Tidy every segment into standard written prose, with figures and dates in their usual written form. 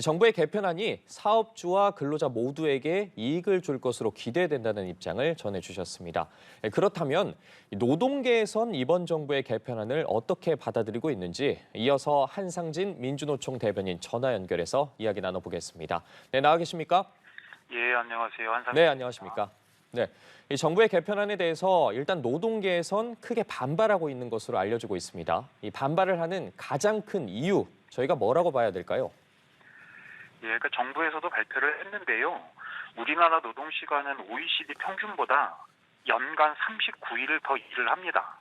정부의 개편안이 사업주와 근로자 모두에게 이익을 줄 것으로 기대된다는 입장을 전해주셨습니다. 그렇다면 노동계에선 이번 정부의 개편안을 어떻게 받아들이고 있는지 이어서 한상진 민주노총 대변인 전화 연결해서 이야기 나눠보겠습니다. 네, 나와 계십니까? 예, 안녕하세요. 한상입니다. 네, 안녕하십니까? 네, 이 정부의 개편안에 대해서 일단 노동계에선 크게 반발하고 있는 것으로 알려지고 있습니다. 이 반발을 하는 가장 큰 이유, 저희가 뭐라고 봐야 될까요? 예, 그러니까 정부에서도 발표를 했는데요. 우리나라 노동 시간은 OECD 평균보다 연간 39일을 더 일을 합니다.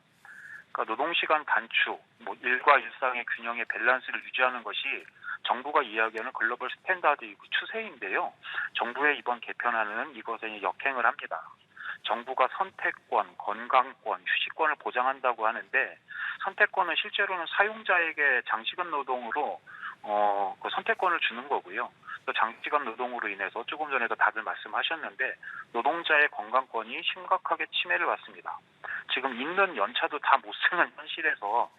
그러니까 노동 시간 단축, 일과 일상의 균형의 밸런스를 유지하는 것이 정부가 이야기하는 글로벌 스탠다드이고 추세인데요. 정부의 이번 개편안은 이것에 역행을 합니다. 정부가 선택권, 건강권, 휴식권을 보장한다고 하는데 선택권은 실제로는 사용자에게 장시간 노동으로 그 선택권을 주는 거고요. 또 장시간 노동으로 인해서 조금 전에도 다들 말씀하셨는데 노동자의 건강권이 심각하게 침해를 받습니다. 지금 있는 연차도 다 못 쓰는 현실에서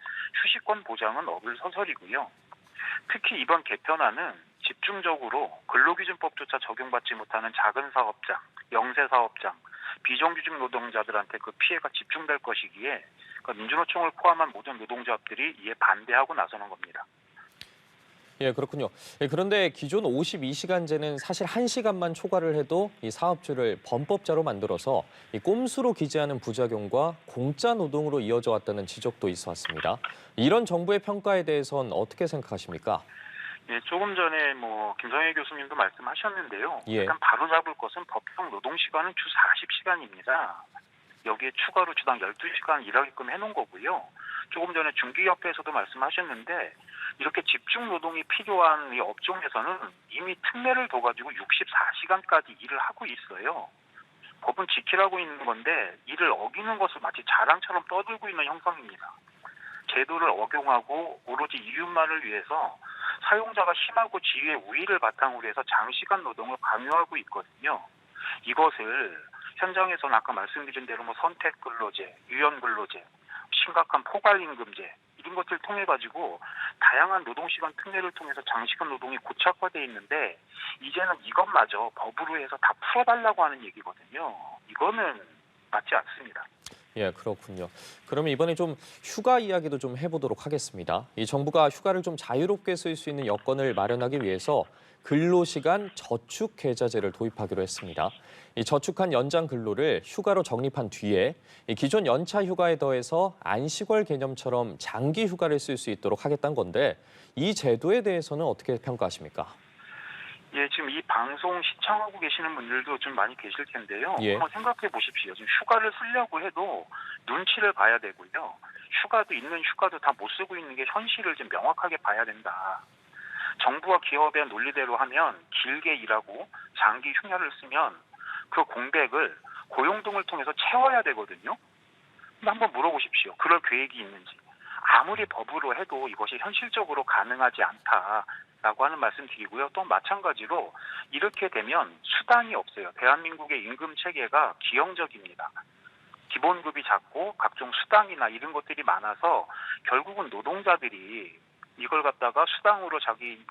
휴식권 보장은 어불서설이고요. 특히 이번 개편안은 집중적으로 근로기준법조차 적용받지 못하는 작은 사업장, 영세 사업장, 비정규직 노동자들한테 그 피해가 집중될 것이기에 민주노총을 포함한 모든 노동조합들이 이에 반대하고 나서는 겁니다. 예, 그렇군요. 예, 그런데 기존 52시간제는 사실 1시간만 초과를 해도 이 사업주를 범법자로 만들어서 이 꼼수로 기재하는 부작용과 공짜 노동으로 이어져 왔다는 지적도 있어 왔습니다. 이런 정부의 평가에 대해서는 어떻게 생각하십니까? 예, 조금 전에 김성애 교수님도 말씀하셨는데요. 예. 일단 바로잡을 것은 법정 노동시간은 주 40시간입니다. 여기에 추가로 주당 12시간 일하게끔 해놓은 거고요. 조금 전에 중기협회에서도 말씀하셨는데 이렇게 집중 노동이 필요한 이 업종에서는 이미 특례를 둬가지고 64시간까지 일을 하고 있어요. 법은 지키라고 있는 건데 이를 어기는 것을 마치 자랑처럼 떠들고 있는 형상입니다. 제도를 억용하고 오로지 이윤만을 위해서 사용자가 심하고 지위의 우위를 바탕으로 해서 장시간 노동을 강요하고 있거든요. 이것을 현장에서는 아까 말씀드린 대로 선택 근로제, 유연 근로제, 심각한 포괄 임금제 이런 것들을 통해 가지고 다양한 노동시간 특례를 통해서 장시간 노동이 고착화돼 있는데 이제는 이것마저 법으로 해서 다 풀어달라고 하는 얘기거든요. 이거는 맞지 않습니다. 예, 그렇군요. 그러면 이번에 좀 휴가 이야기도 좀 해보도록 하겠습니다. 이 정부가 휴가를 좀 자유롭게 쓸 수 있는 여건을 마련하기 위해서 근로시간 저축 계좌제를 도입하기로 했습니다. 이 저축한 연장 근로를 휴가로 적립한 뒤에 이 기존 연차 휴가에 더해서 안식월 개념처럼 장기 휴가를 쓸 수 있도록 하겠다는 건데 이 제도에 대해서는 어떻게 평가하십니까? 예, 지금 이 방송 시청하고 계시는 분들도 좀 많이 계실 텐데요. 예. 한번 생각해 보십시오. 지금 휴가를 쓰려고 해도 눈치를 봐야 되고요. 있는 휴가도 다 못 쓰고 있는 게 현실을 좀 명확하게 봐야 된다. 정부와 기업의 논리대로 하면 길게 일하고 장기 휴가를 쓰면 그 공백을 고용 등을 통해서 채워야 되거든요. 근데 한번 물어보십시오. 그럴 계획이 있는지. 아무리 법으로 해도 이것이 현실적으로 가능하지 않다라고 하는 말씀 드리고요. 또 마찬가지로 이렇게 되면 수당이 없어요. 대한민국의 임금 체계가 기형적입니다. 기본급이 작고 각종 수당이나 이런 것들이 많아서 결국은 노동자들이 이걸 갖다가 수당으로 자기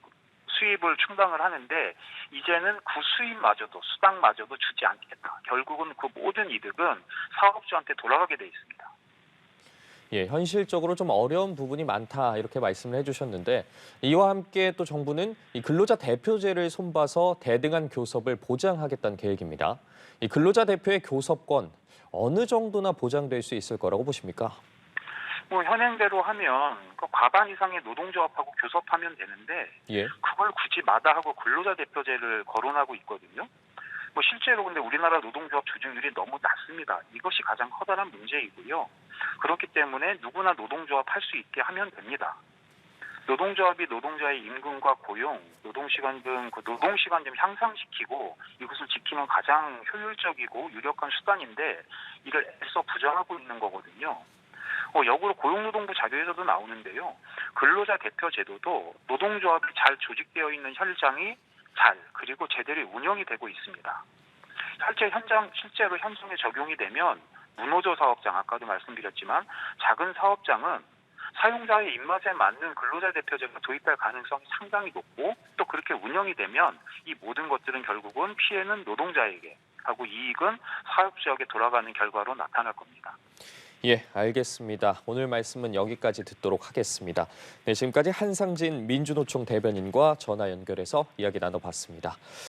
수입을 충당을 하는데 이제는 그 수입마저도 수당마저도 주지 않겠다. 결국은 그 모든 이득은 사업주한테 돌아가게 돼 있습니다. 예, 현실적으로 좀 어려운 부분이 많다 이렇게 말씀을 해주셨는데 이와 함께 또 정부는 이 근로자 대표제를 손봐서 대등한 교섭을 보장하겠다는 계획입니다. 이 근로자 대표의 교섭권 어느 정도나 보장될 수 있을 거라고 보십니까? 현행대로 하면 그 과반 이상의 노동조합하고 교섭하면 되는데 예. 그걸 굳이 마다하고 근로자 대표제를 거론하고 있거든요. 실제로 근데 우리나라 노동조합 조직률이 너무 낮습니다. 이것이 가장 커다란 문제이고요. 그렇기 때문에 누구나 노동조합 할 수 있게 하면 됩니다. 노동조합이 노동자의 임금과 고용, 노동시간 등 그 노동시간 좀 향상시키고 이것을 지키는 가장 효율적이고 유력한 수단인데 이를 애써 부정하고 있는 거거든요. 역으로 고용노동부 자료에서도 나오는데요. 근로자 대표 제도도 노동조합이 잘 조직되어 있는 현장이 그리고 제대로 운영이 되고 있습니다. 실제로 현장에 적용이 되면 무노조 사업장, 아까도 말씀드렸지만 작은 사업장은 사용자의 입맛에 맞는 근로자 대표제가 도입될 가능성이 상당히 높고 또 그렇게 운영이 되면 이 모든 것들은 결국은 피해는 노동자에게 하고 이익은 사업 지역에 돌아가는 결과로 나타날 겁니다. 예, 알겠습니다. 오늘 말씀은 여기까지 듣도록 하겠습니다. 네, 지금까지 한상진 민주노총 대변인과 전화 연결해서 이야기 나눠봤습니다.